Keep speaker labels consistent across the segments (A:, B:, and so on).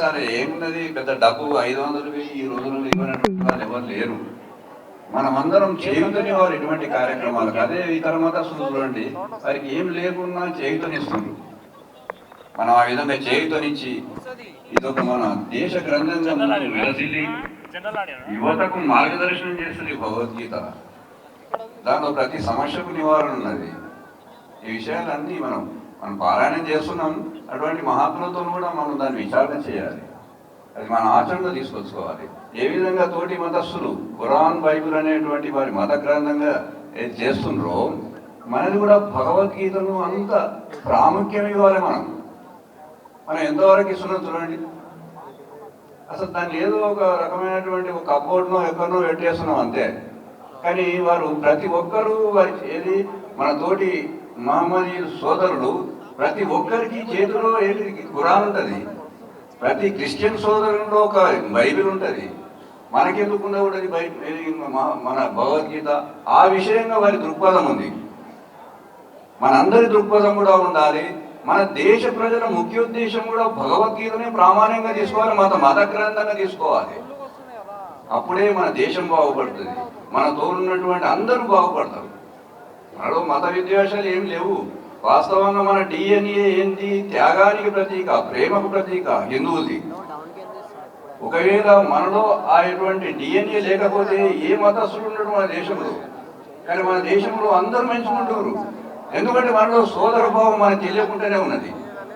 A: ఆలోచించాలి. ఏమున్నది పెద్ద డబ్బు 500 ఈ రోజుల్లో ఇవ్వనటువంటి వాళ్ళు ఎవరు లేరు. మనమందరం చేయుతని వారు ఎటువంటి కార్యక్రమాలకు, అదే ఇతర మతస్థులు చూడండి, వారికి ఏం లేకున్నా చేయుతనిస్తుంది. మనం ఆ విధంగా చేయుతనిచ్చి ఇదొక మన దేశ గ్రంథంగా విరసిల్లి యువతకు మార్గదర్శనం చేస్తుంది భగవద్గీత. దాంట్లో ప్రతి సమస్యకు నివారణ ఉన్నది. ఈ విషయాలన్నీ మనం పారాయణం చేస్తున్నాం. అటువంటి మహాత్ములతో కూడా మనం దాన్ని విచారణ చేయాలి. అది మన ఆచరణలో తీసుకొచ్చుకోవాలి. ఏ విధంగా తోటి మతస్థులు ఖురాన్ బైబిల్ అనేటువంటి వారి మత గ్రంథంగా ఏది చేస్తుండ్రో, మనది కూడా భగవద్గీతను అంత ప్రాముఖ్యం ఇవ్వాలి. మనం ఎంతవరకు ఇస్తున్నాం చూడండి. అసలు దాన్ని ఏదో ఒక రకమైనటువంటి ఒక కప్బోర్డ్నో ఎక్కడనో పెట్టేస్తున్నాం అంతే. కానీ వారు ప్రతి ఒక్కరూ ఏది మన తోటి మహమ్మదీయుల సోదరులు ప్రతి ఒక్కరికి చేతిలో ఏది ఖురాన్ ఉంటుంది. ప్రతి క్రిస్టియన్ సోదరుల్లో ఒక బైబిల్ ఉంటుంది. మనకెందుకు ఉండకూడదు మన భగవద్గీత? ఆ విషయంగా వారి దృక్పథం ఉంది. మనందరి దృక్పథం కూడా ఉండాలి. మన దేశ ప్రజల ముఖ్య ఉద్దేశం కూడా భగవద్గీతనే ప్రామాణ్యంగా తీసుకోవాలి, మత గ్రంథంగా తీసుకోవాలి. అప్పుడే మన దేశం బాగుపడుతుంది. మన తోడున్నటువంటి అందరూ బాగుపడతారు. మనలో మత విద్వేషాలు ఏమి లేవు. వాస్తవంగా మన డిఎన్ఏ ఏంటి? త్యాగానికి ప్రతీక, ప్రేమకు ప్రతీక హిందువుది. ఒకవేళ మనలో అటువంటి డిఎన్ఏ లేకపోతే ఏ మతస్థులు ఉండడు మన దేశంలో. కానీ మన దేశంలో అందరూ మంచుకుంటారు. ఎందుకంటే మనలో సోదర భావం మనకు తెలియకుండానే ఉన్నది.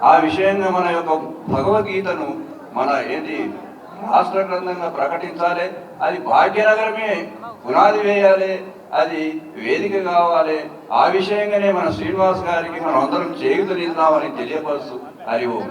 A: ఆ విషయంగా మన యొక్క భగవద్గీతను మన రాష్ట్ర గ్రంథంగా ప్రకటించాలి. అది భాగ్యనగరమే పునాది వేయాలి, అది వేదిక కావాలి. ఆ విషయంగానే మన శ్రీనివాస్ గారికి మనం అందరం చేయుతనిద్దామని తెలియపరుస్తూ హరి ఓం.